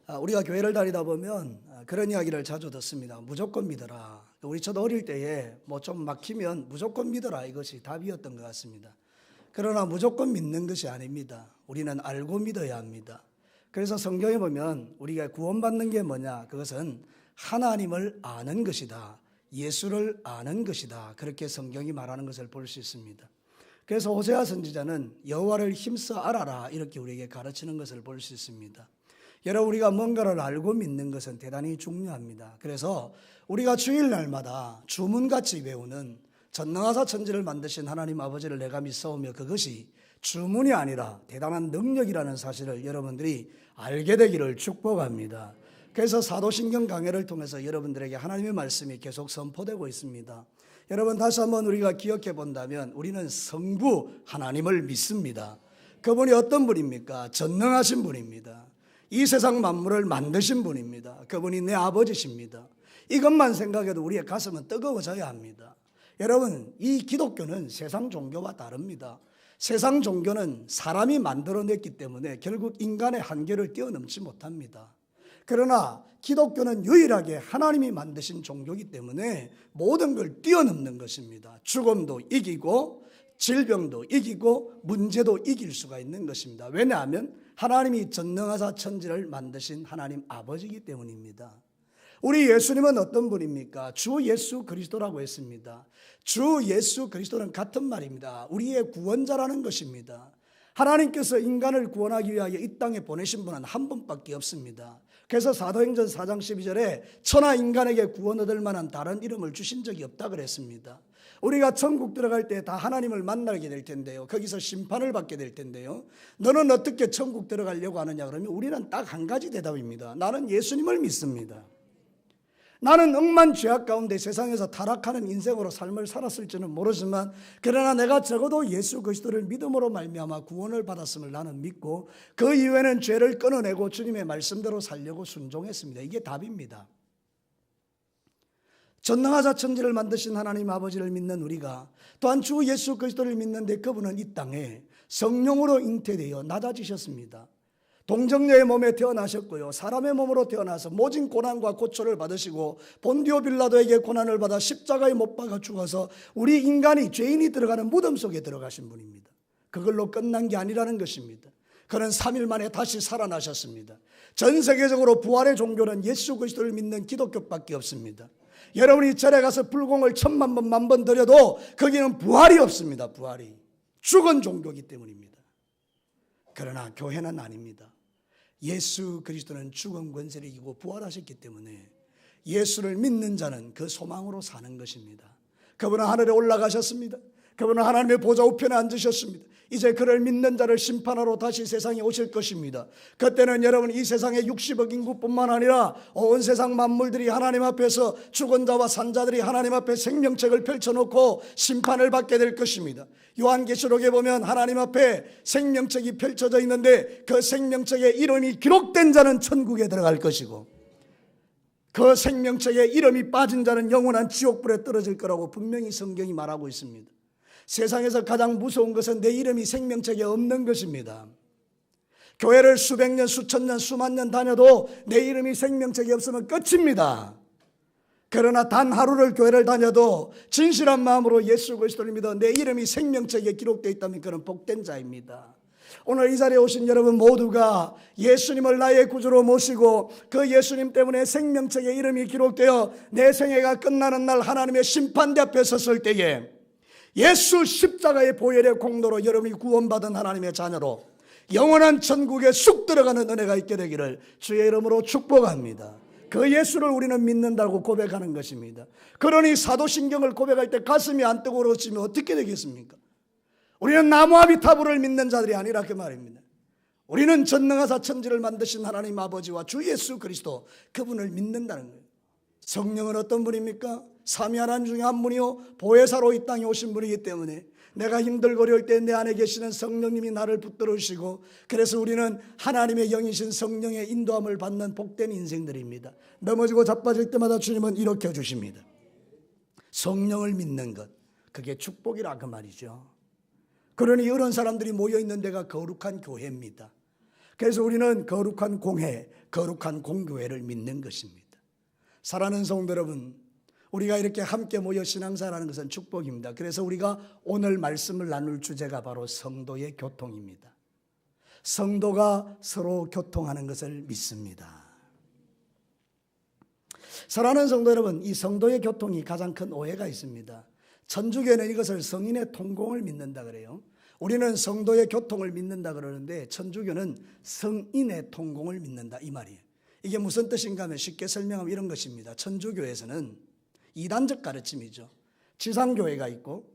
우리가 교회를 다니다 보면 그런 이야기를 자주 듣습니다. 무조건 믿어라. 저도 어릴 때에 뭐 좀 막히면 무조건 믿어라, 이것이 답이었던 것 같습니다. 그러나 무조건 믿는 것이 아닙니다. 우리는 알고 믿어야 합니다. 그래서 성경에 보면 우리가 구원받는 게 뭐냐? 그것은 하나님을 아는 것이다. 예수를 아는 것이다. 그렇게 성경이 말하는 것을 볼 수 있습니다. 그래서 호세아 선지자는 여호와를 힘써 알아라, 이렇게 우리에게 가르치는 것을 볼 수 있습니다. 여러분, 우리가 뭔가를 알고 믿는 것은 대단히 중요합니다. 그래서 우리가 주일날마다 주문같이 배우는 전능하사 천지를 만드신 하나님 아버지를 내가 믿사오며, 그것이 주문이 아니라 대단한 능력이라는 사실을 여러분들이 알게 되기를 축복합니다. 그래서 사도신경 강해를 통해서 여러분들에게 하나님의 말씀이 계속 선포되고 있습니다. 여러분, 다시 한번 우리가 기억해 본다면 우리는 성부 하나님을 믿습니다. 그분이 어떤 분입니까? 전능하신 분입니다. 이 세상 만물을 만드신 분입니다. 그분이 내 아버지십니다. 이것만 생각해도 우리의 가슴은 뜨거워져야 합니다. 여러분, 이 기독교는 세상 종교와 다릅니다. 세상 종교는 사람이 만들어냈기 때문에 결국 인간의 한계를 뛰어넘지 못합니다. 그러나 기독교는 유일하게 하나님이 만드신 종교이기 때문에 모든 걸 뛰어넘는 것입니다. 죽음도 이기고 질병도 이기고 문제도 이길 수가 있는 것입니다. 왜냐하면 하나님이 전능하사 천지를 만드신 하나님 아버지이기 때문입니다. 우리 예수님은 어떤 분입니까? 주 예수 그리스도라고 했습니다. 주 예수 그리스도는 같은 말입니다. 우리의 구원자라는 것입니다. 하나님께서 인간을 구원하기 위하여 이 땅에 보내신 분은 한 분밖에 없습니다. 그래서 사도행전 4장 12절에 천하 인간에게 구원 얻을 만한 다른 이름을 주신 적이 없다 그랬습니다. 우리가 천국 들어갈 때 다 하나님을 만나게 될 텐데요, 거기서 심판을 받게 될 텐데요, 너는 어떻게 천국 들어가려고 하느냐 그러면 우리는 딱 한 가지 대답입니다. 나는 예수님을 믿습니다. 나는 억만 죄악 가운데 세상에서 타락하는 인생으로 삶을 살았을지는 모르지만, 그러나 내가 적어도 예수 그리스도를 믿음으로 말미암아 구원을 받았음을 나는 믿고, 그 이후에는 죄를 끊어내고 주님의 말씀대로 살려고 순종했습니다. 이게 답입니다. 전능하사 천지를 만드신 하나님 아버지를 믿는 우리가 또한 주 예수 그리스도를 믿는데, 그분은 이 땅에 성령으로 잉태되어 낮아지셨습니다. 동정녀의 몸에 태어나셨고요, 사람의 몸으로 태어나서 모진 고난과 고초를 받으시고 본디오 빌라도에게 고난을 받아 십자가에 못 박아 죽어서 우리 인간이, 죄인이 들어가는 무덤 속에 들어가신 분입니다. 그걸로 끝난 게 아니라는 것입니다. 그는 3일 만에 다시 살아나셨습니다. 전 세계적으로 부활의 종교는 예수 그리스도를 믿는 기독교밖에 없습니다. 여러분이 절에 가서 불공을 1000만 번, 10,000번 드려도 거기는 부활이 없습니다. 부활이 죽은 종교이기 때문입니다. 그러나 교회는 아닙니다. 예수 그리스도는 죽은 권세를 이기고 부활하셨기 때문에 예수를 믿는 자는 그 소망으로 사는 것입니다. 그분은 하늘에 올라가셨습니다. 그분은 하나님의 보좌 우편에 앉으셨습니다. 이제 그를 믿는 자를 심판하러 다시 세상에 오실 것입니다. 그때는 여러분, 이 세상의 60억 인구뿐만 아니라 온 세상 만물들이 하나님 앞에서, 죽은 자와 산 자들이 하나님 앞에 생명책을 펼쳐놓고 심판을 받게 될 것입니다. 요한계시록에 보면 하나님 앞에 생명책이 펼쳐져 있는데, 그 생명책에 이름이 기록된 자는 천국에 들어갈 것이고, 그 생명책에 이름이 빠진 자는 영원한 지옥불에 떨어질 거라고 분명히 성경이 말하고 있습니다. 세상에서 가장 무서운 것은 내 이름이 생명책에 없는 것입니다. 교회를 수백 년, 수천 년, 수만 년 다녀도 내 이름이 생명책에 없으면 끝입니다. 그러나 단 하루를 교회를 다녀도 진실한 마음으로 예수 그리스도를 믿어 내 이름이 생명책에 기록되어 있다면 그는 복된 자입니다. 오늘 이 자리에 오신 여러분 모두가 예수님을 나의 구주로 모시고 그 예수님 때문에 생명책에 이름이 기록되어 내 생애가 끝나는 날 하나님의 심판대 앞에 섰을 때에 예수 십자가의 보혈의 공로로 여러분이 구원받은 하나님의 자녀로 영원한 천국에 쑥 들어가는 은혜가 있게 되기를 주의 이름으로 축복합니다. 그 예수를 우리는 믿는다고 고백하는 것입니다. 그러니 사도신경을 고백할 때 가슴이 안 뜨거워지면 어떻게 되겠습니까? 우리는 나무아미타불을 믿는 자들이 아니라 그 말입니다. 우리는 전능하사 천지를 만드신 하나님 아버지와 주 예수 그리스도, 그분을 믿는다는 거예요. 성령은 어떤 분입니까? 삼위 하나님 중에 한 분이요, 보혜사로 이 땅에 오신 분이기 때문에 내가 힘들고 어려울 때 내 안에 계시는 성령님이 나를 붙들으시고, 그래서 우리는 하나님의 영이신 성령의 인도함을 받는 복된 인생들입니다. 넘어지고 자빠질 때마다 주님은 일으켜 주십니다. 성령을 믿는 것, 그게 축복이라 그 말이죠. 그러니 이런 사람들이 모여있는 데가 거룩한 교회입니다. 그래서 우리는 거룩한 공회, 거룩한 공교회를 믿는 것입니다. 사랑하는 성도 여러분, 우리가 이렇게 함께 모여 신앙생활하는 것은 축복입니다. 그래서 우리가 오늘 말씀을 나눌 주제가 바로 성도의 교통입니다. 성도가 서로 교통하는 것을 믿습니다. 사랑하는 성도 여러분, 이 성도의 교통이 가장 큰 오해가 있습니다. 천주교는 이것을 성인의 통공을 믿는다 그래요. 우리는 성도의 교통을 믿는다 그러는데 천주교는 성인의 통공을 믿는다 이 말이에요. 이게 무슨 뜻인가 하면 쉽게 설명하면 이런 것입니다. 천주교에서는 이단적 가르침이죠. 지상교회가 있고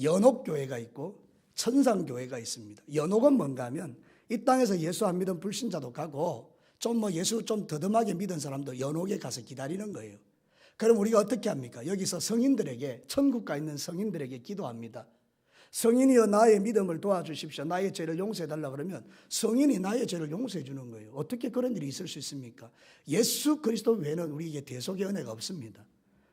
연옥교회가 있고 천상교회가 있습니다. 연옥은 뭔가 하면 이 땅에서 예수 안 믿은 불신자도 가고 예수 좀 더듬하게 믿은 사람도 연옥에 가서 기다리는 거예요. 그럼 우리가 어떻게 합니까? 여기서 성인들에게, 천국 가 있는 성인들에게 기도합니다. 성인이여 나의 믿음을 도와주십시오. 나의 죄를 용서해달라 그러면 성인이 나의 죄를 용서해 주는 거예요. 어떻게 그런 일이 있을 수 있습니까? 예수 그리스도 외에는 우리에게 대속의 은혜가 없습니다.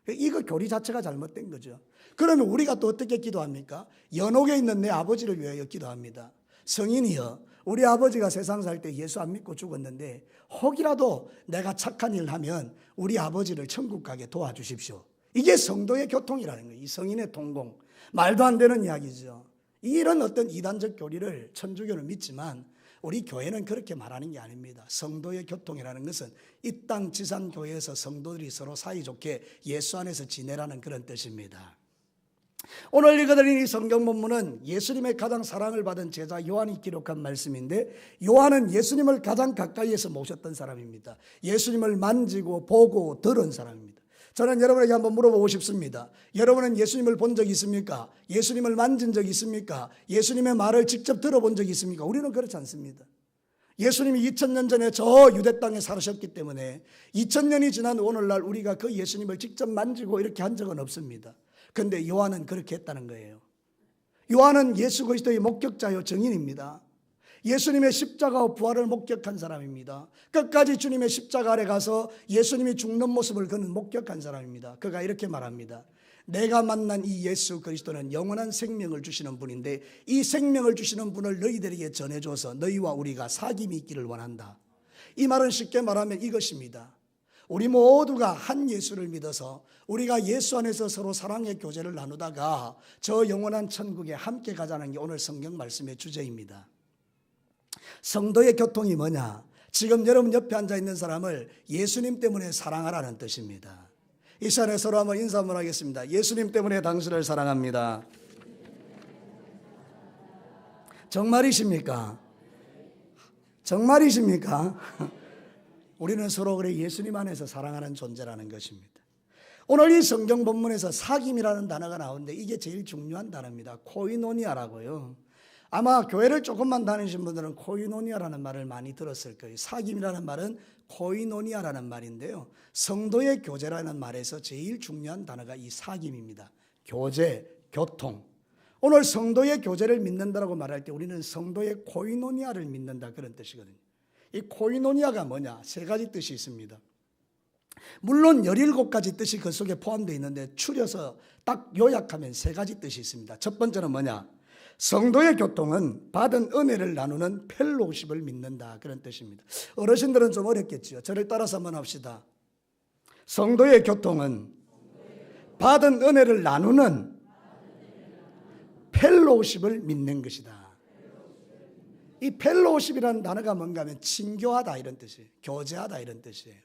이거 교리 자체가 잘못된 거죠. 그러면 우리가 또 어떻게 기도합니까? 연옥에 있는 내 아버지를 위하여 기도합니다. 성인이여, 우리 아버지가 세상 살 때 예수 안 믿고 죽었는데 혹이라도 내가 착한 일을 하면 우리 아버지를 천국 가게 도와주십시오. 이게 성도의 교통이라는 거예요. 이 성인의 통공. 말도 안 되는 이야기죠. 이런 어떤 이단적 교리를 천주교는 믿지만 우리 교회는 그렇게 말하는 게 아닙니다. 성도의 교통이라는 것은 이 땅 지상교회에서 성도들이 서로 사이좋게 예수 안에서 지내라는 그런 뜻입니다. 오늘 읽어드린 이 성경 본문은 예수님의 가장 사랑을 받은 제자 요한이 기록한 말씀인데, 요한은 예수님을 가장 가까이에서 모셨던 사람입니다. 예수님을 만지고 보고 들은 사람입니다. 저는 여러분에게 한번 물어보고 싶습니다. 여러분은 예수님을 본 적 있습니까? 예수님을 만진 적 있습니까? 예수님의 말을 직접 들어본 적 있습니까? 우리는 그렇지 않습니다. 예수님이 2000년 전에 저 유대 땅에 살으셨기 때문에 2000년이 지난 오늘날 우리가 그 예수님을 직접 만지고 이렇게 한 적은 없습니다. 그런데 요한은 그렇게 했다는 거예요. 요한은 예수 그리스도의 목격자요 증인입니다. 예수님의 십자가와 부활을 목격한 사람입니다. 끝까지 주님의 십자가 아래 가서 예수님이 죽는 모습을 그는 목격한 사람입니다. 그가 이렇게 말합니다. 내가 만난 이 예수 그리스도는 영원한 생명을 주시는 분인데 이 생명을 주시는 분을 너희들에게 전해줘서 너희와 우리가 사귐이 있기를 원한다. 이 말은 쉽게 말하면 이것입니다. 우리 모두가 한 예수를 믿어서 우리가 예수 안에서 서로 사랑의 교제를 나누다가 저 영원한 천국에 함께 가자는 게 오늘 성경 말씀의 주제입니다. 성도의 교통이 뭐냐? 지금 여러분 옆에 앉아있는 사람을 예수님 때문에 사랑하라는 뜻입니다. 이 시간에 서로 한번 인사 한번 하겠습니다. 예수님 때문에 당신을 사랑합니다. 정말이십니까? 정말이십니까? 우리는 서로 그래 예수님 안에서 사랑하는 존재라는 것입니다. 오늘 이 성경 본문에서 사귐이라는 단어가 나오는데 이게 제일 중요한 단어입니다. 코이노니아라고요. 아마 교회를 조금만 다니신 분들은 코이노니아라는 말을 많이 들었을 거예요. 사귐이라는 말은 코이노니아라는 말인데요. 성도의 교제라는 말에서 제일 중요한 단어가 이 사귐입니다. 교제, 교통. 오늘 성도의 교제를 믿는다라고 말할 때 우리는 성도의 코이노니아를 믿는다 그런 뜻이거든요. 이 코이노니아가 뭐냐? 세 가지 뜻이 있습니다. 물론 17가지 뜻이 그 속에 포함되어 있는데 추려서 딱 요약하면 세 가지 뜻이 있습니다. 첫 번째는 뭐냐? 성도의 교통은 받은 은혜를 나누는 펠로우십을 믿는다 그런 뜻입니다. 어르신들은 좀 어렵겠죠. 저를 따라서 한번 합시다. 성도의 교통은 받은 은혜를 나누는 펠로우십을 믿는 것이다. 이 펠로우십이라는 단어가 뭔가 하면 친교하다 이런 뜻이에요. 교제하다 이런 뜻이에요.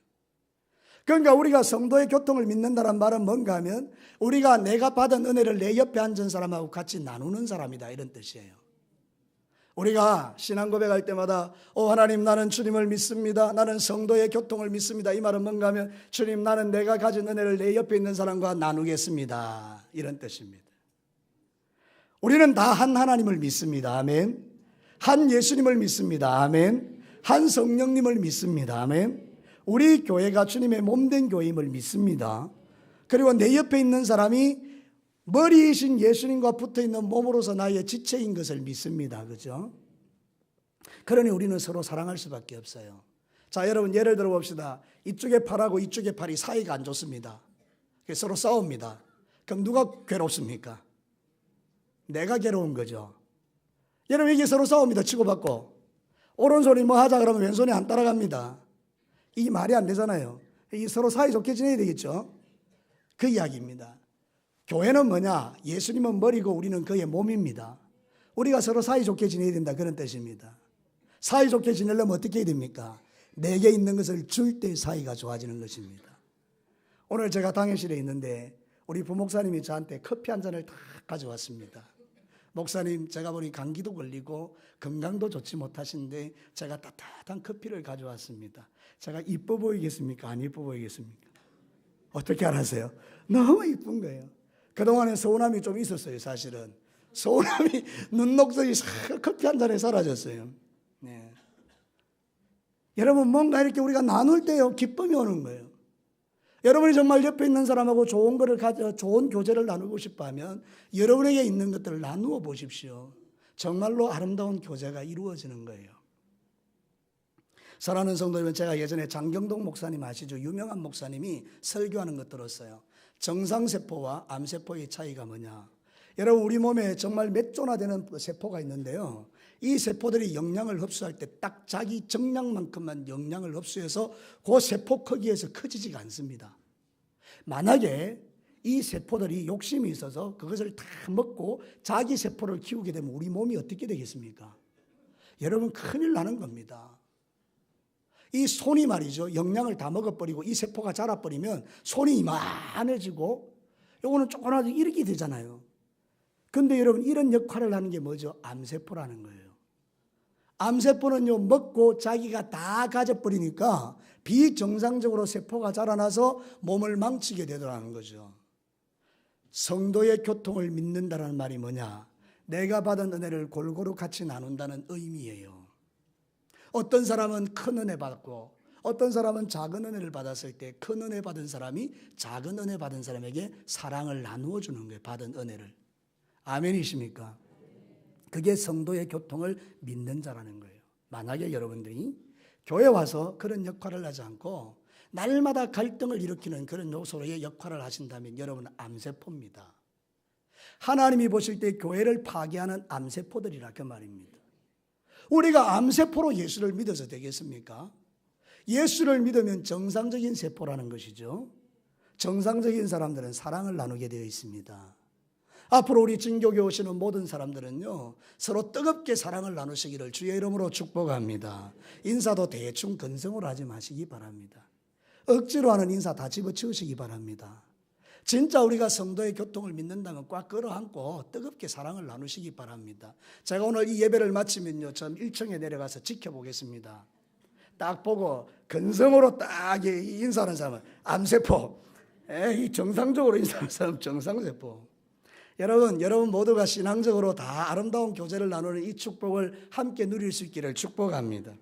그러니까 우리가 성도의 교통을 믿는다는 말은 뭔가 하면 우리가 내가 받은 은혜를 내 옆에 앉은 사람하고 같이 나누는 사람이다 이런 뜻이에요. 우리가 신앙 고백할 때마다 하나님 나는 주님을 믿습니다. 나는 성도의 교통을 믿습니다. 이 말은 뭔가 하면 주님 나는 내가 가진 은혜를 내 옆에 있는 사람과 나누겠습니다. 이런 뜻입니다. 우리는 다 한 하나님을 믿습니다. 아멘. 한 예수님을 믿습니다. 아멘. 한 성령님을 믿습니다. 아멘. 우리 교회가 주님의 몸된 교회임을 믿습니다. 그리고 내 옆에 있는 사람이 머리이신 예수님과 붙어있는 몸으로서 나의 지체인 것을 믿습니다. 그죠? 그러니 우리는 서로 사랑할 수밖에 없어요. 자, 여러분 예를 들어 봅시다. 이쪽에 팔하고 이쪽에 팔이 사이가 안 좋습니다. 서로 싸웁니다. 그럼 누가 괴롭습니까? 내가 괴로운 거죠. 여러분 이게 서로 싸웁니다. 치고받고 오른손이 뭐 하자 그러면 왼손이 안 따라갑니다. 이게 말이 안 되잖아요. 이 서로 사이좋게 지내야 되겠죠. 그 이야기입니다. 교회는 뭐냐? 예수님은 머리고 우리는 그의 몸입니다. 우리가 서로 사이좋게 지내야 된다, 그런 뜻입니다. 사이좋게 지내려면 어떻게 해야 됩니까? 내게 있는 것을 줄 때 사이가 좋아지는 것입니다. 오늘 제가 당회실에 있는데 우리 부목사님이 저한테 커피 한 잔을 다 가져왔습니다. 목사님, 제가 보니 감기도 걸리고 건강도 좋지 못하신데 제가 따뜻한 커피를 가져왔습니다. 제가 이뻐 보이겠습니까? 안 이뻐 보이겠습니까? 어떻게 알았어요? 너무 이쁜 거예요. 그동안에 서운함이 좀 있었어요. 사실은 서운함이 눈녹듯이 커피 한 잔에 사라졌어요. 네. 여러분, 뭔가 이렇게 우리가 나눌 때요, 기쁨이 오는 거예요. 여러분이 정말 옆에 있는 사람하고 좋은 교제를 나누고 싶어 하면 여러분에게 있는 것들을 나누어 보십시오. 정말로 아름다운 교제가 이루어지는 거예요. 사랑하는 성도 여러분, 제가 예전에 장경동 목사님 아시죠? 유명한 목사님이 설교하는 것 들었어요. 정상세포와 암세포의 차이가 뭐냐? 여러분, 우리 몸에 정말 몇 조나 되는 세포가 있는데요, 이 세포들이 영양을 흡수할 때 딱 자기 정량만큼만 영양을 흡수해서 그 세포 크기에서 커지지가 않습니다. 만약에 이 세포들이 욕심이 있어서 그것을 다 먹고 자기 세포를 키우게 되면 우리 몸이 어떻게 되겠습니까? 여러분, 큰일 나는 겁니다. 이 손이 말이죠, 영양을 다 먹어버리고 이 세포가 자라버리면 손이 이만해지고 요거는 조그마하게 이렇게 되잖아요. 근데 여러분, 이런 역할을 하는 게 뭐죠? 암세포라는 거예요. 암세포는요, 먹고 자기가 다 가져버리니까 비정상적으로 세포가 자라나서 몸을 망치게 되더라는 거죠. 성도의 교통을 믿는다는 말이 뭐냐? 내가 받은 은혜를 골고루 같이 나눈다는 의미예요. 어떤 사람은 큰 은혜 받고 어떤 사람은 작은 은혜를 받았을 때 큰 은혜 받은 사람이 작은 은혜 받은 사람에게 사랑을 나누어 주는 거예요. 받은 은혜를. 아멘이십니까? 그게 성도의 교통을 믿는 자라는 거예요. 만약에 여러분들이 교회 와서 그런 역할을 하지 않고 날마다 갈등을 일으키는 그런 요소의 역할을 하신다면 여러분은 암세포입니다. 하나님이 보실 때 교회를 파괴하는 암세포들이라 그 말입니다. 우리가 암세포로 예수를 믿어서 되겠습니까? 예수를 믿으면 정상적인 세포라는 것이죠. 정상적인 사람들은 사랑을 나누게 되어 있습니다. 앞으로 우리 진교교 오시는 모든 사람들은요, 서로 뜨겁게 사랑을 나누시기를 주의 이름으로 축복합니다. 인사도 대충 건성으로 하지 마시기 바랍니다. 억지로 하는 인사 다 집어치우시기 바랍니다. 진짜 우리가 성도의 교통을 믿는다면 꽉 끌어안고 뜨겁게 사랑을 나누시기 바랍니다. 제가 오늘 이 예배를 마치면요, 전 1층에 내려가서 지켜보겠습니다. 딱 보고 건성으로 딱 인사하는 사람은 암세포, 이 정상적으로 인사하는 사람은 정상세포. 여러분 모두가 신앙적으로 다 아름다운 교제를 나누는 이 축복을 함께 누릴 수 있기를 축복합니다.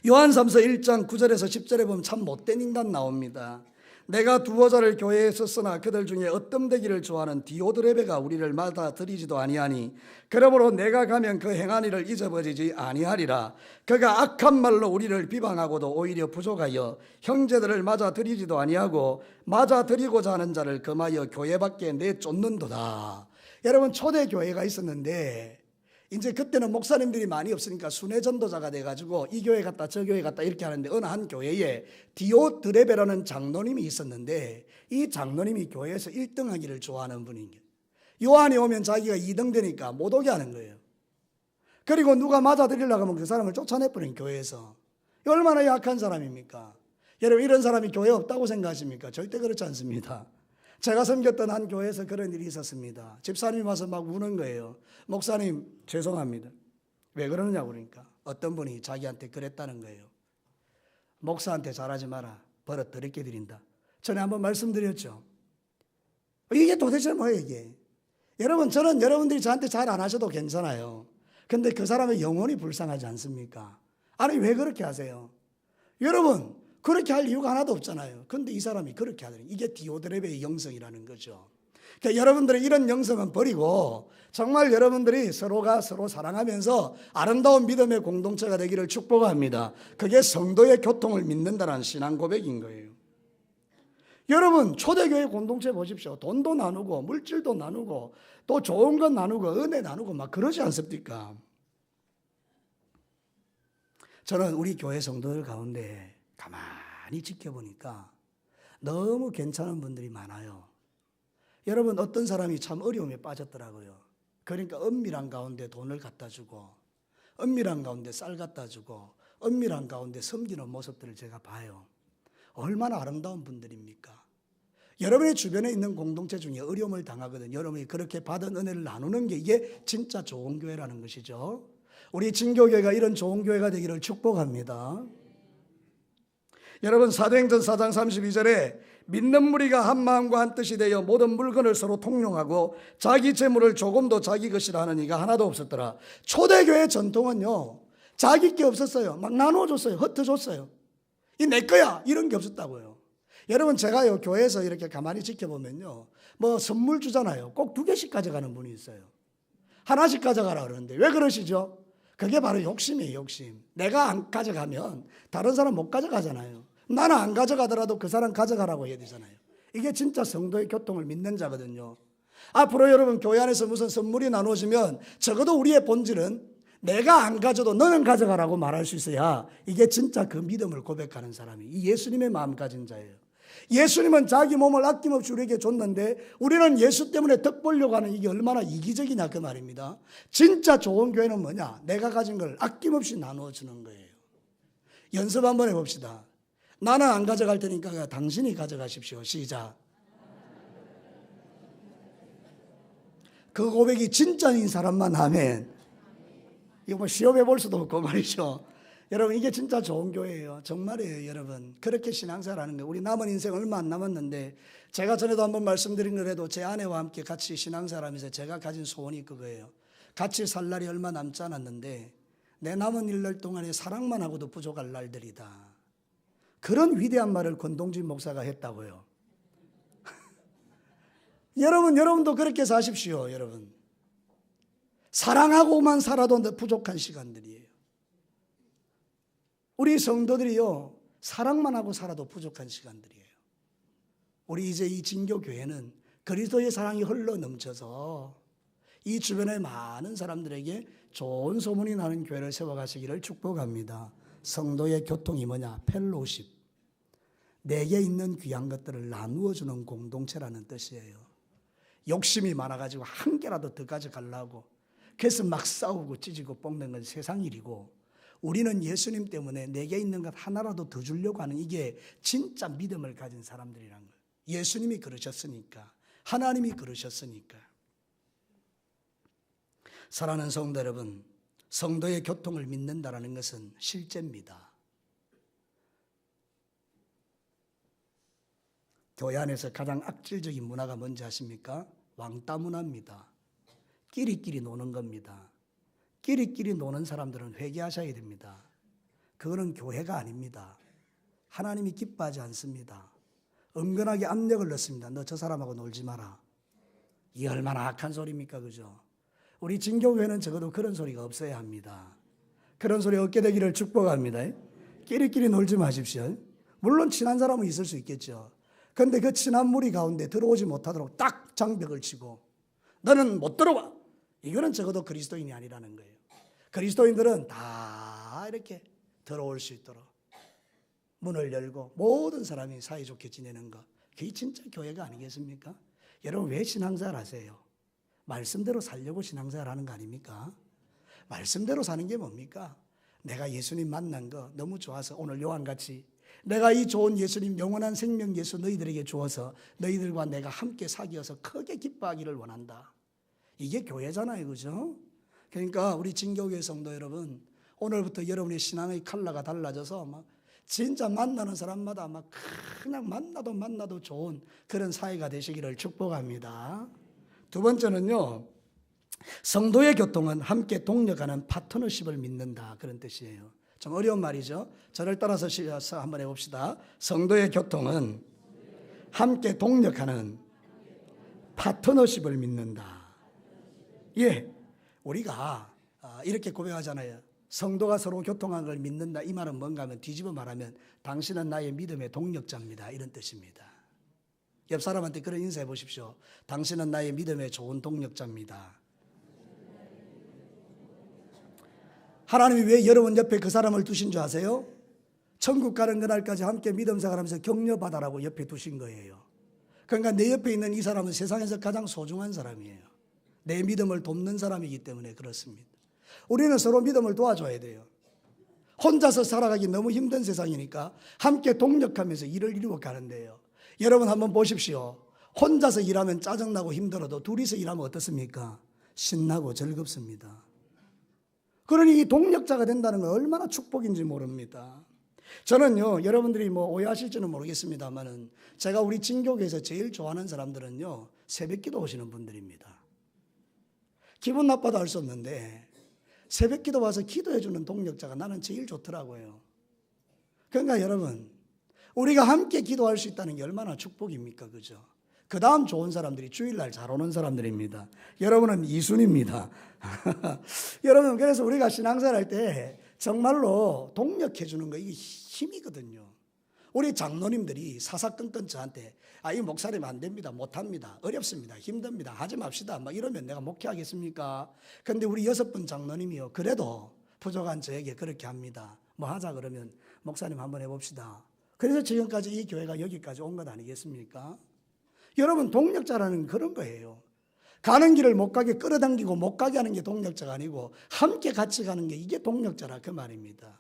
요한삼서 1장 9절에서 10절에 보면 참 못된 인간 나옵니다. 내가 두어자를 교회에 썼으나 그들 중에 어뜸되기를 좋아하는 디오드레베가 우리를 맞아들이지도 아니하니 그러므로 내가 가면 그 행한 일을 잊어버리지 아니하리라. 그가 악한 말로 우리를 비방하고도 오히려 부족하여 형제들을 맞아들이지도 아니하고 맞아들이고자 하는 자를 금하여 교회 밖에 내쫓는도다. 여러분, 초대교회가 있었는데 이제 그때는 목사님들이 많이 없으니까 순회 전도자가 돼가지고 이 교회 갔다 저 교회 갔다 이렇게 하는데 어느 한 교회에 디오드레베라는 장로님이 있었는데 이 장로님이 교회에서 1등 하기를 좋아하는 분인 게 요한이 오면 자기가 2등 되니까 못 오게 하는 거예요. 그리고 누가 맞아들이려고 하면 그 사람을 쫓아내버린 교회에서. 얼마나 약한 사람입니까? 여러분, 이런 사람이 교회에 없다고 생각하십니까? 절대 그렇지 않습니다. 제가 섬겼던 한 교회에서 그런 일이 있었습니다. 집사님이 와서 막 우는 거예요. 목사님, 죄송합니다. 왜 그러느냐고 그러니까 어떤 분이 자기한테 그랬다는 거예요. 목사한테 잘하지 마라. 버릇 더럽게 드린다. 전에 한번 말씀드렸죠. 이게 도대체 뭐예요 이게? 여러분, 저는 여러분들이 저한테 잘 안 하셔도 괜찮아요. 근데 그 사람의 영혼이 불쌍하지 않습니까? 아니, 왜 그렇게 하세요? 여러분, 그렇게 할 이유가 하나도 없잖아요. 근데 이 사람이 그렇게 하더니 이게 디오드레베의 영성이라는 거죠. 그러니까 여러분들의 이런 영성은 버리고 정말 여러분들이 서로가 서로 사랑하면서 아름다운 믿음의 공동체가 되기를 축복합니다. 그게 성도의 교통을 믿는다는 신앙 고백인 거예요. 여러분, 초대교회 공동체 보십시오. 돈도 나누고 물질도 나누고 또 좋은 것 나누고 은혜 나누고 막 그러지 않습니까? 저는 우리 교회 성도들 가운데 가만히 지켜보니까 너무 괜찮은 분들이 많아요. 여러분, 어떤 사람이 참 어려움에 빠졌더라고요. 그러니까 은밀한 가운데 돈을 갖다 주고, 은밀한 가운데 쌀 갖다 주고, 은밀한 가운데 섬기는 모습들을 제가 봐요. 얼마나 아름다운 분들입니까? 여러분의 주변에 있는 공동체 중에 어려움을 당하거든 여러분이 그렇게 받은 은혜를 나누는 게 이게 진짜 좋은 교회라는 것이죠. 우리 진교교회가 이런 좋은 교회가 되기를 축복합니다. 여러분, 사도행전 4장 32절에 믿는 무리가 한 마음과 한 뜻이 되어 모든 물건을 서로 통용하고 자기 재물을 조금도 자기 것이라 하는 이가 하나도 없었더라. 초대교회 전통은요, 자기 게 없었어요. 막 나눠줬어요. 흩어줬어요. 이 내 거야 이런 게 없었다고요. 여러분, 제가요 교회에서 이렇게 가만히 지켜보면요, 뭐 선물 주잖아요. 꼭 2개씩 가져가는 분이 있어요. 하나씩 가져가라 그러는데 왜 그러시죠? 그게 바로 욕심이에요. 욕심. 내가 안 가져가면 다른 사람 못 가져가잖아요. 나는 안 가져가더라도 그 사람 가져가라고 해야 되잖아요. 이게 진짜 성도의 교통을 믿는 자거든요. 앞으로 여러분 교회 안에서 무슨 선물이 나누어지면 적어도 우리의 본질은 내가 안 가져도 너는 가져가라고 말할 수 있어야 이게 진짜 그 믿음을 고백하는 사람이 이 예수님의 마음 가진 자예요. 예수님은 자기 몸을 아낌없이 우리에게 줬는데 우리는 예수 때문에 덕 보려고 하는 이게 얼마나 이기적이냐 그 말입니다. 진짜 좋은 교회는 뭐냐? 내가 가진 걸 아낌없이 나누어 주는 거예요. 연습 한번 해봅시다. 나는 안 가져갈 테니까 당신이 가져가십시오. 시작. 그 고백이 진짜인 사람만 하면 이거 뭐 시험해 볼 수도 없고 말이죠. 여러분, 이게 진짜 좋은 교회예요. 정말이에요. 여러분, 그렇게 신앙생활하는 거예요. 우리 남은 인생 얼마 안 남았는데 제가 전에도 한번 말씀드린 거라도 제 아내와 함께 같이 신앙생활하면서 제가 가진 소원이 그거예요. 같이 살 날이 얼마 남지 않았는데 내 남은 일날 동안에 사랑만 하고도 부족할 날들이다. 그런 위대한 말을 권동진 목사가 했다고요. 여러분도 그렇게 사십시오. 여러분, 사랑하고만 살아도 부족한 시간들이에요. 우리 성도들이요, 사랑만 하고 살아도 부족한 시간들이에요. 우리 이제 이 진교교회는 그리스도의 사랑이 흘러 넘쳐서 이 주변의 많은 사람들에게 좋은 소문이 나는 교회를 세워가시기를 축복합니다. 성도의 교통이 뭐냐? 펠로십. 내게 있는 귀한 것들을 나누어주는 공동체라는 뜻이에요. 욕심이 많아가지고 한 개라도 더 가져가려고 그래서 막 싸우고 찢고 볶는 건 세상 일이고, 우리는 예수님 때문에 내게 있는 것 하나라도 더 주려고 하는 이게 진짜 믿음을 가진 사람들이란 거예요. 예수님이 그러셨으니까, 하나님이 그러셨으니까. 사랑하는 성도 여러분, 성도의 교통을 믿는다는 것은 실제입니다. 교회 안에서 가장 악질적인 문화가 뭔지 아십니까? 왕따 문화입니다. 끼리끼리 노는 겁니다. 끼리끼리 노는 사람들은 회개하셔야 됩니다. 그거는 교회가 아닙니다. 하나님이 기뻐하지 않습니다. 은근하게 압력을 넣습니다. 너 저 사람하고 놀지 마라. 이게 얼마나 악한 소리입니까? 그죠? 우리 진교회는 적어도 그런 소리가 없어야 합니다. 그런 소리 없게 되기를 축복합니다. 끼리끼리 놀지 마십시오. 물론 친한 사람은 있을 수 있겠죠. 그런데 그 친한 무리 가운데 들어오지 못하도록 딱 장벽을 치고 너는 못 들어와. 이거는 적어도 그리스도인이 아니라는 거예요. 그리스도인들은 다 이렇게 들어올 수 있도록 문을 열고 모든 사람이 사이좋게 지내는 것, 그게 진짜 교회가 아니겠습니까? 여러분, 왜 신앙생활 하세요? 말씀대로 살려고 신앙생활 하는 거 아닙니까? 말씀대로 사는 게 뭡니까? 내가 예수님 만난 거 너무 좋아서 오늘 요한같이 내가 이 좋은 예수님 영원한 생명 예수 너희들에게 주어서 너희들과 내가 함께 사귀어서 크게 기뻐하기를 원한다. 이게 교회잖아요. 그죠? 그러니까 우리 진교회 성도 여러분, 오늘부터 여러분의 신앙의 컬러가 달라져서 막 진짜 만나는 사람마다 막 그냥 만나도 좋은 그런 사회가 되시기를 축복합니다. 두 번째는요, 성도의 교통은 함께 동력하는 파트너십을 믿는다, 그런 뜻이에요. 좀 어려운 말이죠. 저를 따라서 한번 해봅시다. 성도의 교통은 함께 동력하는 파트너십을 믿는다. 예, 우리가 이렇게 고백하잖아요. 성도가 서로 교통하는 걸 믿는다. 이 말은 뭔가 하면 뒤집어 말하면 당신은 나의 믿음의 동력자입니다, 이런 뜻입니다. 옆 사람한테 그런 인사해 보십시오. 당신은 나의 믿음의 좋은 동력자입니다. 하나님이 왜 여러분 옆에 그 사람을 두신 줄 아세요? 천국 가는 그날까지 함께 믿음 생활하면서 격려받아라고 옆에 두신 거예요. 그러니까 내 옆에 있는 이 사람은 세상에서 가장 소중한 사람이에요. 내 믿음을 돕는 사람이기 때문에 그렇습니다. 우리는 서로 믿음을 도와줘야 돼요. 혼자서 살아가기 너무 힘든 세상이니까 함께 동력하면서 일을 이루어 가는데요. 여러분 한번 보십시오. 혼자서 일하면 짜증나고 힘들어도 둘이서 일하면 어떻습니까? 신나고 즐겁습니다. 그러니 이 동력자가 된다는 건 얼마나 축복인지 모릅니다. 저는요, 여러분들이 뭐 오해하실지는 모르겠습니다만은 제가 우리 진교계에서 제일 좋아하는 사람들은요, 새벽 기도 오시는 분들입니다. 기분 나빠도 알 수 없는데 새벽 기도 와서 기도해 주는 동력자가 나는 제일 좋더라고요. 그러니까 여러분, 우리가 함께 기도할 수 있다는 게 얼마나 축복입니까? 그죠? 그 다음 좋은 사람들이 주일날 잘 오는 사람들입니다. 여러분은 이순입니다. 여러분, 그래서 우리가 신앙생활 할 때 정말로 동력해 주는 거 이게 힘이거든요. 우리 장로님들이 사사건건 저한테 이 목사님 안 됩니다. 못합니다. 어렵습니다. 힘듭니다. 하지 맙시다. 막 이러면 내가 목회하겠습니까? 근데 우리 6분 장로님이요. 그래도 부족한 저에게 그렇게 합니다. 뭐 하자 그러면 목사님 한번 해봅시다. 그래서 지금까지 이 교회가 여기까지 온 것 아니겠습니까? 여러분, 동력자라는 그런 거예요. 가는 길을 못 가게 끌어당기고 못 가게 하는 게 동력자가 아니고 함께 같이 가는 게 이게 동력자라 그 말입니다.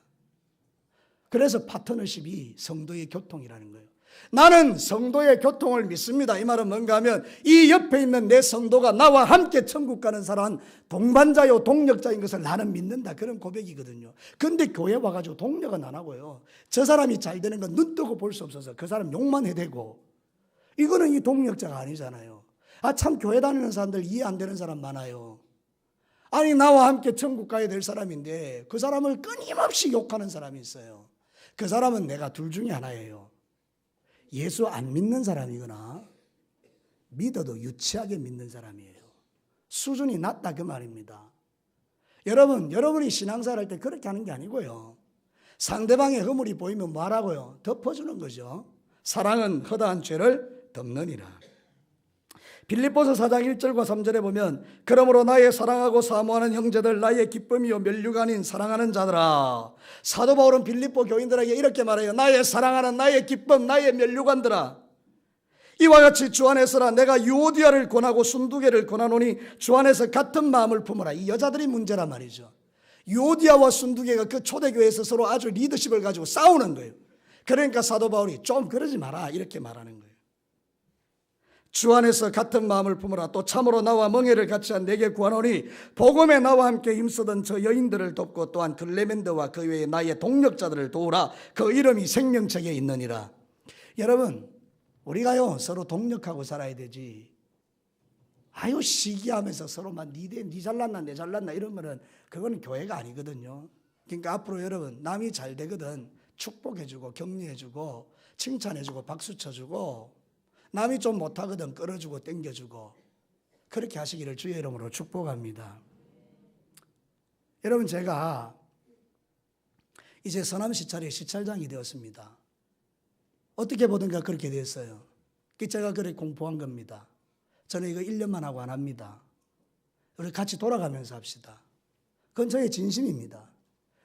그래서 파트너십이 성도의 교통이라는 거예요. 나는 성도의 교통을 믿습니다. 이 말은 뭔가 하면 이 옆에 있는 내 성도가 나와 함께 천국 가는 사람 동반자요 동력자인 것을 나는 믿는다. 그런 고백이거든요. 근데 교회 와가지고 동력은 안 하고요. 저 사람이 잘 되는 건 눈 뜨고 볼 수 없어서 그 사람 욕만 해대고, 이거는 이 동력자가 아니잖아요. 참 교회 다니는 사람들 이해 안 되는 사람 많아요. 아니 나와 함께 천국 가야 될 사람인데 그 사람을 끊임없이 욕하는 사람이 있어요. 그 사람은 내가 둘 중에 하나예요. 예수 안 믿는 사람이거나 믿어도 유치하게 믿는 사람이에요. 수준이 낮다 그 말입니다. 여러분이 신앙생활 할 때 그렇게 하는 게 아니고요. 상대방의 허물이 보이면 뭐 하라고요? 덮어주는 거죠. 사랑은 허다한 죄를 덮느니라. 빌립보서 4장 1절과 3절에 보면 그러므로 나의 사랑하고 사모하는 형제들, 나의 기쁨이요 면류가 아닌 사랑하는 자들아. 사도 바울은 빌립보 교인들에게 이렇게 말해요. 나의 사랑하는 나의 기쁨, 나의 면류관들아. 이와 같이 주 안에서라. 내가 유오디아를 권하고 순두개를 권하노니 주 안에서 같은 마음을 품으라. 이 여자들이 문제란 말이죠. 유오디아와 순두개가 그 초대교회에서 서로 아주 리더십을 가지고 싸우는 거예요. 그러니까 사도 바울이 좀 그러지 마라 이렇게 말하는 거예요. 주 안에서 같은 마음을 품으라. 또 참으로 나와 멍에를 같이 한 내게 구하노니 복음에 나와 함께 힘쓰던 저 여인들을 돕고 또한 글레멘드와 그 외에 나의 동력자들을 도우라. 그 이름이 생명책에 있느니라. 여러분, 우리가요 서로 동력하고 살아야 되지. 시기하면서 서로만 니 잘났나 내 잘났나 이러면은 그거는 교회가 아니거든요. 그러니까 앞으로 여러분 남이 잘 되거든 축복해주고 격려해주고 칭찬해주고 박수 쳐주고, 남이 좀 못하거든 끌어주고 땡겨주고, 그렇게 하시기를 주의 이름으로 축복합니다. 여러분, 제가 이제 서남시찰의 시찰장이 되었습니다. 어떻게 보든가 그렇게 됐어요. 제가 그렇게 공포한 겁니다. 저는 이거 1년만 하고 안 합니다. 우리 같이 돌아가면서 합시다. 그건 저의 진심입니다.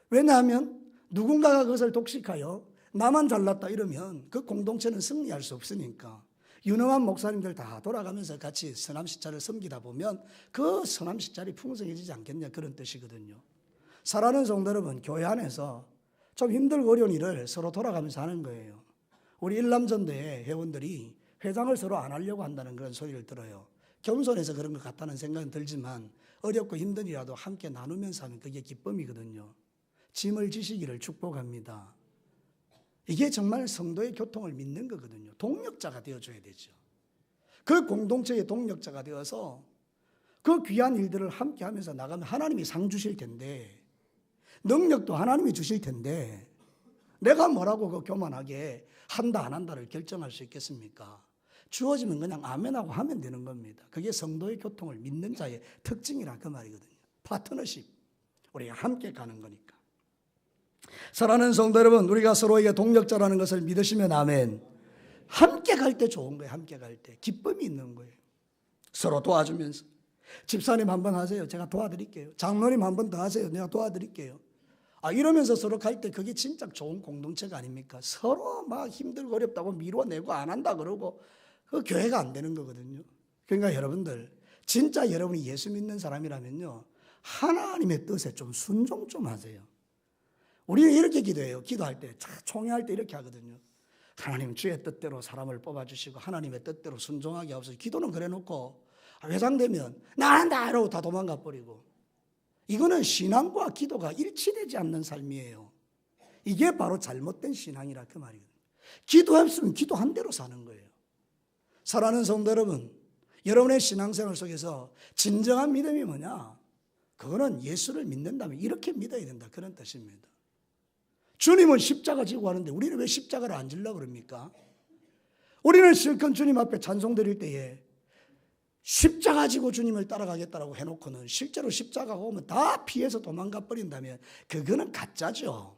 왜냐하면 누군가가 그것을 독식하여 나만 잘났다 이러면 그 공동체는 승리할 수 없으니까. 유능한 목사님들 다 돌아가면서 같이 서남시찰을 섬기다 보면 그 서남시찰이 풍성해지지 않겠냐, 그런 뜻이거든요. 사랑하는 성도 여러분, 교회 안에서 좀 힘들고 어려운 일을 서로 돌아가면서 하는 거예요. 우리 일남전도회 회원들이 회장을 서로 안 하려고 한다는 그런 소리를 들어요. 겸손해서 그런 것 같다는 생각은 들지만 어렵고 힘든 일이라도 함께 나누면서 하면 그게 기쁨이거든요. 짐을 지시기를 축복합니다. 이게 정말 성도의 교통을 믿는 거거든요. 동력자가 되어줘야 되죠. 그 공동체의 동력자가 되어서 그 귀한 일들을 함께 하면서 나가면 하나님이 상 주실 텐데, 능력도 하나님이 주실 텐데, 내가 뭐라고 그 교만하게 한다 안 한다를 결정할 수 있겠습니까? 주어지면 그냥 아멘하고 하면 되는 겁니다. 그게 성도의 교통을 믿는 자의 특징이라 그 말이거든요. 파트너십, 우리가 함께 가는 거니까. 사랑하는 성도 여러분, 우리가 서로에게 동력자라는 것을 믿으시면 아멘. 함께 갈 때 좋은 거예요. 함께 갈 때 기쁨이 있는 거예요. 서로 도와주면서. 집사님 한번 하세요. 제가 도와드릴게요. 장로님 한 번 더 하세요. 내가 도와드릴게요. 이러면서 서로 갈 때 그게 진짜 좋은 공동체가 아닙니까? 서로 막 힘들고 어렵다고 미뤄내고 안 한다 그러고 그 교회가 안 되는 거거든요. 그러니까 여러분들 진짜 여러분이 예수 믿는 사람이라면요, 하나님의 뜻에 좀 순종 좀 하세요. 우리는 이렇게 기도해요. 기도할 때, 총회할 때 이렇게 하거든요. 하나님 주의 뜻대로 사람을 뽑아주시고 하나님의 뜻대로 순종하게 하옵소서. 기도는 그래 놓고 회장되면 나 안다 이러고 다 도망가 버리고, 이거는 신앙과 기도가 일치되지 않는 삶이에요. 이게 바로 잘못된 신앙이라 그 말이거든요. 기도했으면 기도한 대로 사는 거예요. 사랑하는 성도 여러분, 여러분의 신앙생활 속에서 진정한 믿음이 뭐냐? 그거는 예수를 믿는다면 이렇게 믿어야 된다, 그런 뜻입니다. 주님은 십자가 지고 하는데 우리는 왜 십자가를 안 지려고 그럽니까? 우리는 실컷 주님 앞에 찬송 드릴 때에 십자가 지고 주님을 따라가겠다라고 해놓고는 실제로 십자가가 오면 다 피해서 도망가 버린다면 그거는 가짜죠.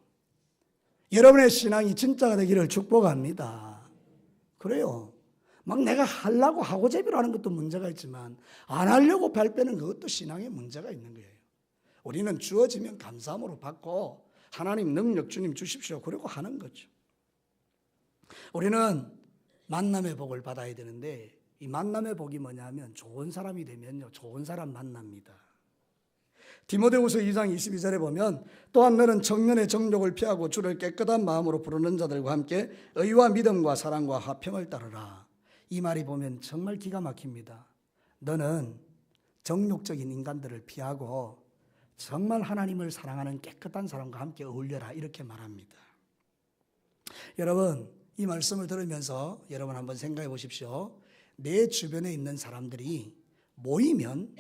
여러분의 신앙이 진짜가 되기를 축복합니다. 그래요. 막 내가 하려고 하고제비로 하는 것도 문제가 있지만 안 하려고 발 빼는 그것도 신앙에 문제가 있는 거예요. 우리는 주어지면 감사함으로 받고 하나님 능력 주님 주십시오 그러고 하는 거죠. 우리는 만남의 복을 받아야 되는데 이 만남의 복이 뭐냐면 좋은 사람이 되면요, 좋은 사람 만납니다. 디모데후서 2장 22절에 보면 또한 너는 청년의 정욕을 피하고 주를 깨끗한 마음으로 부르는 자들과 함께 의와 믿음과 사랑과 화평을 따르라. 이 말이 보면 정말 기가 막힙니다. 너는 정욕적인 인간들을 피하고 정말 하나님을 사랑하는 깨끗한 사람과 함께 어울려라, 이렇게 말합니다. 여러분, 이 말씀을 들으면서 여러분 한번 생각해 보십시오. 내 주변에 있는 사람들이 모이면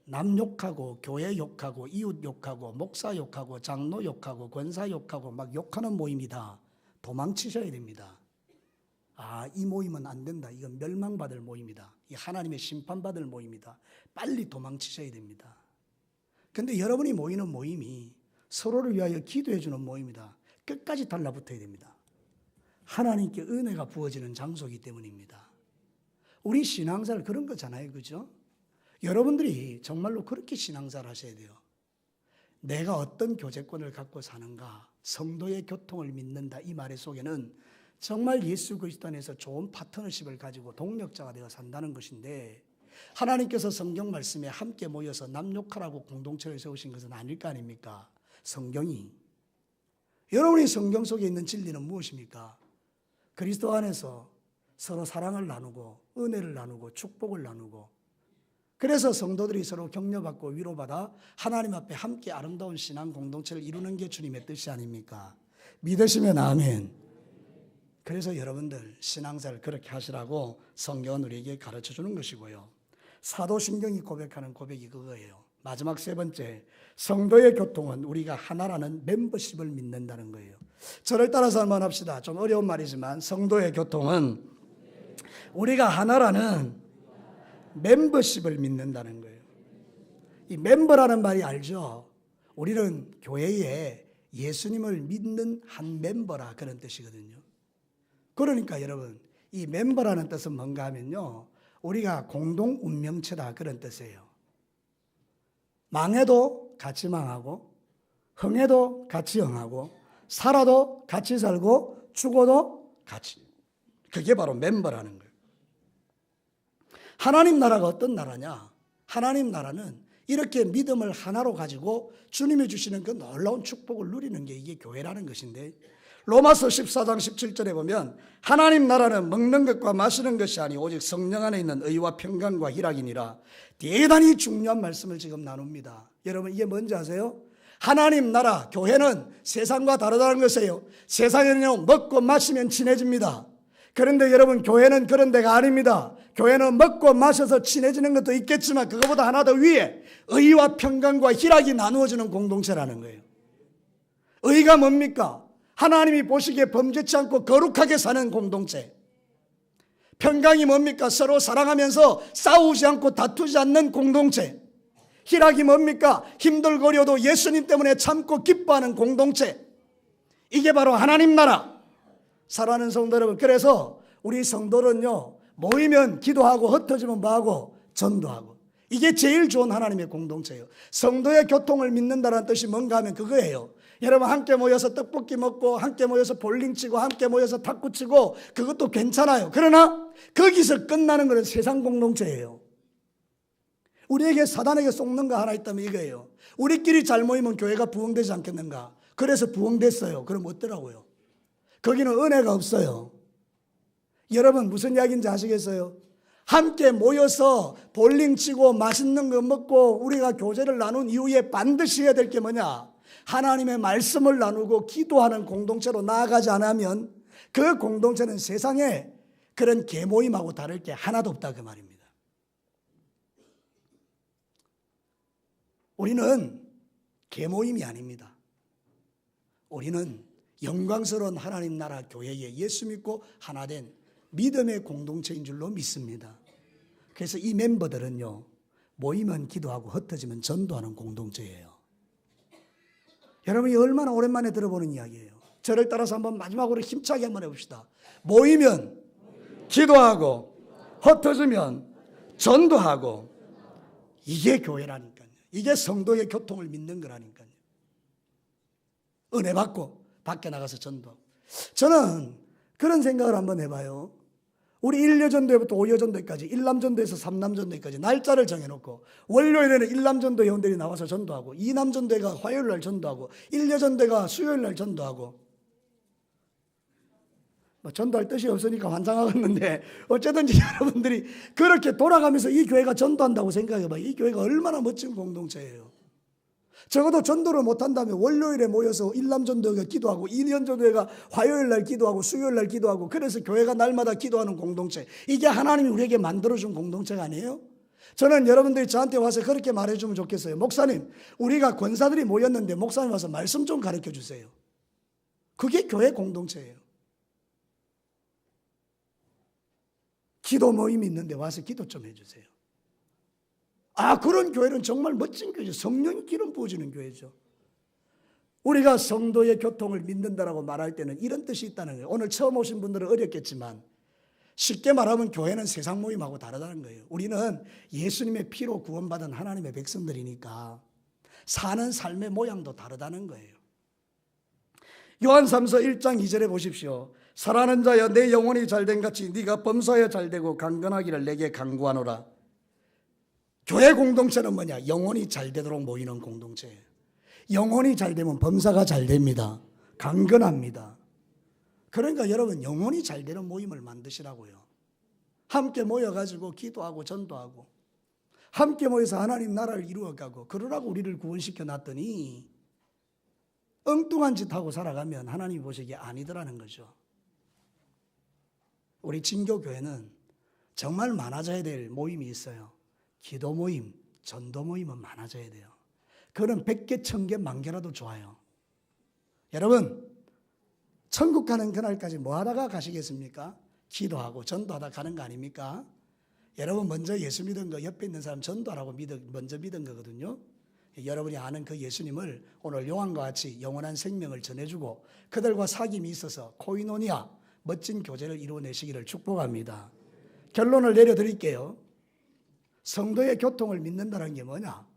남 욕하고 교회 욕하고 이웃 욕하고 목사 욕하고 장로 욕하고 권사 욕하고 막 욕하는 모임이다. 도망치셔야 됩니다. 이 모임은 안 된다. 이건 멸망받을 모임이다. 이 하나님의 심판받을 모임이다. 빨리 도망치셔야 됩니다. 근데 여러분이 모이는 모임이 서로를 위하여 기도해 주는 모임이다. 끝까지 달라붙어야 됩니다. 하나님께 은혜가 부어지는 장소이기 때문입니다. 우리 신앙생활 그런 거잖아요. 그죠? 여러분들이 정말로 그렇게 신앙생활 하셔야 돼요. 내가 어떤 교제권을 갖고 사는가, 성도의 교통을 믿는다, 이 말 속에는 정말 예수 그리스도 안에서 좋은 파트너십을 가지고 동력자가 되어 산다는 것인데, 하나님께서 성경 말씀에 함께 모여서 남욕하라고 공동체를 세우신 것은 아닐 거 아닙니까? 성경이. 여러분이 성경 속에 있는 진리는 무엇입니까? 그리스도 안에서 서로 사랑을 나누고 은혜를 나누고 축복을 나누고, 그래서 성도들이 서로 격려받고 위로받아 하나님 앞에 함께 아름다운 신앙 공동체를 이루는 게 주님의 뜻이 아닙니까? 믿으시면 아멘. 그래서 여러분들 신앙생활 그렇게 하시라고 성경은 우리에게 가르쳐 주는 것이고요. 사도신경이 고백하는 고백이 그거예요. 마지막 세 번째, 성도의 교통은 우리가 하나라는 멤버십을 믿는다는 거예요. 저를 따라서 한번 합시다. 좀 어려운 말이지만 성도의 교통은 우리가 하나라는 멤버십을 믿는다는 거예요. 이 멤버라는 말이 알죠? 우리는 교회에 예수님을 믿는 한 멤버라, 그런 뜻이거든요. 그러니까 여러분, 이 멤버라는 뜻은 뭔가 하면요, 우리가 공동 운명체다, 그런 뜻이에요. 망해도 같이 망하고, 흥해도 같이 흥하고, 살아도 같이 살고, 죽어도 같이. 그게 바로 멤버라는 거예요. 하나님 나라가 어떤 나라냐? 하나님 나라는 이렇게 믿음을 하나로 가지고 주님이 주시는 그 놀라운 축복을 누리는 게 이게 교회라는 것인데, 로마서 14장 17절에 보면 하나님 나라는 먹는 것과 마시는 것이 아니 오직 성령 안에 있는 의와 평강과 희락이니라. 대단히 중요한 말씀을 지금 나눕니다. 여러분, 이게 뭔지 아세요? 하나님 나라, 교회는 세상과 다르다는 것이에요. 세상에는요, 먹고 마시면 친해집니다. 그런데 여러분, 교회는 그런 데가 아닙니다. 교회는 먹고 마셔서 친해지는 것도 있겠지만 그것보다 하나 더 위에 의와 평강과 희락이 나누어지는 공동체라는 거예요. 의가 뭡니까? 하나님이 보시기에 범죄치 않고 거룩하게 사는 공동체. 평강이 뭡니까? 서로 사랑하면서 싸우지 않고 다투지 않는 공동체. 희락이 뭡니까? 힘들고 어려도 예수님 때문에 참고 기뻐하는 공동체. 이게 바로 하나님 나라. 사랑하는 성도 여러분, 그래서 우리 성도는요, 모이면 기도하고 흩어지면 뭐하고? 전도하고. 이게 제일 좋은 하나님의 공동체예요. 성도의 교통을 믿는다는 뜻이 뭔가 하면 그거예요. 여러분 함께 모여서 떡볶이 먹고 함께 모여서 볼링 치고 함께 모여서 탁구 치고 그것도 괜찮아요. 그러나 거기서 끝나는 것은 세상 공동체예요. 우리에게 사단에게 속는 거 하나 있다면 이거예요. 우리끼리 잘 모이면 교회가 부흥되지 않겠는가? 그래서 부흥됐어요. 그럼 어떠라고요? 거기는 은혜가 없어요. 여러분 무슨 이야기인지 아시겠어요? 함께 모여서 볼링 치고 맛있는 거 먹고 우리가 교제를 나눈 이후에 반드시 해야 될 게 뭐냐? 하나님의 말씀을 나누고 기도하는 공동체로 나아가지 않으면 그 공동체는 세상에 그런 계모임하고 다를 게 하나도 없다 그 말입니다. 우리는 계모임이 아닙니다. 우리는 영광스러운 하나님 나라 교회에 예수 믿고 하나 된 믿음의 공동체인 줄로 믿습니다. 그래서 이 멤버들은요, 모이면 기도하고 흩어지면 전도하는 공동체예요. 여러분이 얼마나 오랜만에 들어보는 이야기예요. 저를 따라서 한번 마지막으로 힘차게 한번 해봅시다. 모이면 기도하고 흩어지면 전도하고, 이게 교회라니까요. 이게 성도의 교통을 믿는 거라니까요. 은혜 받고 밖에 나가서 전도하고. 저는 그런 생각을 한번 해봐요. 우리 1여전도회부터 5여전도회까지 1남전도에서 3남전도회까지 날짜를 정해놓고 월요일에는 1남전도 회원들이 나와서 전도하고 2남전도회가 화요일날 전도하고 1여전도회가 수요일날 전도하고, 뭐 전도할 뜻이 없으니까 환장하겠는데 어쨌든지 여러분들이 그렇게 돌아가면서 이 교회가 전도한다고 생각해봐요. 이 교회가 얼마나 멋진 공동체예요. 적어도 전도를 못한다면 월요일에 모여서 1남전도회가 기도하고 2년전도회가 화요일날 기도하고 수요일날 기도하고, 그래서 교회가 날마다 기도하는 공동체, 이게 하나님이 우리에게 만들어준 공동체가 아니에요? 저는 여러분들이 저한테 와서 그렇게 말해주면 좋겠어요. 목사님, 우리가 권사들이 모였는데 목사님 와서 말씀 좀 가르쳐 주세요. 그게 교회 공동체예요. 기도 모임이 있는데 와서 기도 좀 해주세요. 아, 그런 교회는 정말 멋진 교회죠. 성령이 기름 부어지는 교회죠. 우리가 성도의 교통을 믿는다라고 말할 때는 이런 뜻이 있다는 거예요. 오늘 처음 오신 분들은 어렵겠지만 쉽게 말하면 교회는 세상 모임하고 다르다는 거예요. 우리는 예수님의 피로 구원받은 하나님의 백성들이니까 사는 삶의 모양도 다르다는 거예요. 요한 3서 1장 2절에 보십시오. 사랑하는 자여, 내 영혼이 잘된 같이 네가 범사에 잘되고 강건하기를 내게 간구하노라. 교회 공동체는 뭐냐? 영혼이 잘되도록 모이는 공동체예요. 영혼이 잘되면 범사가 잘됩니다. 강건합니다. 그러니까 여러분, 영혼이 잘되는 모임을 만드시라고요. 함께 모여가지고 기도하고 전도하고 함께 모여서 하나님 나라를 이루어가고 그러라고 우리를 구원시켜 놨더니 엉뚱한 짓 하고 살아가면 하나님이 보시기에 아니더라는 거죠. 우리 진교교회는 정말 많아져야 될 모임이 있어요. 기도 모임, 전도 모임은 많아져야 돼요. 그거는 100개, 1000개, 10,000개라도 좋아요. 여러분, 천국 가는 그날까지 뭐 하다가 가시겠습니까? 기도하고 전도하다 가는 거 아닙니까? 여러분 먼저 예수 믿은 거 옆에 있는 사람 전도하라고 먼저 믿은 거거든요. 여러분이 아는 그 예수님을 오늘 요한과 같이 영원한 생명을 전해주고 그들과 사귐이 있어서 코이노니아, 멋진 교제를 이루어내시기를 축복합니다. 결론을 내려드릴게요. 성도의 교통을 믿는다는 게 뭐냐?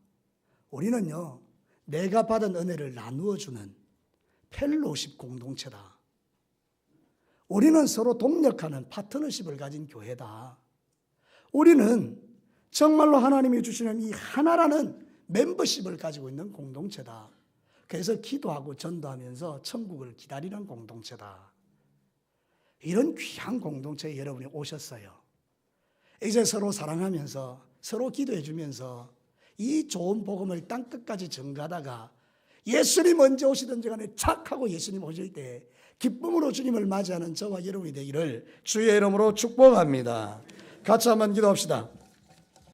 우리는요, 내가 받은 은혜를 나누어 주는 펠로십 공동체다. 우리는 서로 동력하는 파트너십을 가진 교회다. 우리는 정말로 하나님이 주시는 이 하나라는 멤버십을 가지고 있는 공동체다. 그래서 기도하고 전도하면서 천국을 기다리는 공동체다. 이런 귀한 공동체에 여러분이 오셨어요. 이제 서로 사랑하면서 서로 기도해 주면서 이 좋은 복음을 땅끝까지 전가하다가 예수님 언제 오시든지 간에 착 하고 예수님 오실 때 기쁨으로 주님을 맞이하는 저와 여러분이 되기를 주의 이름으로 축복합니다. 같이 한번 기도합시다.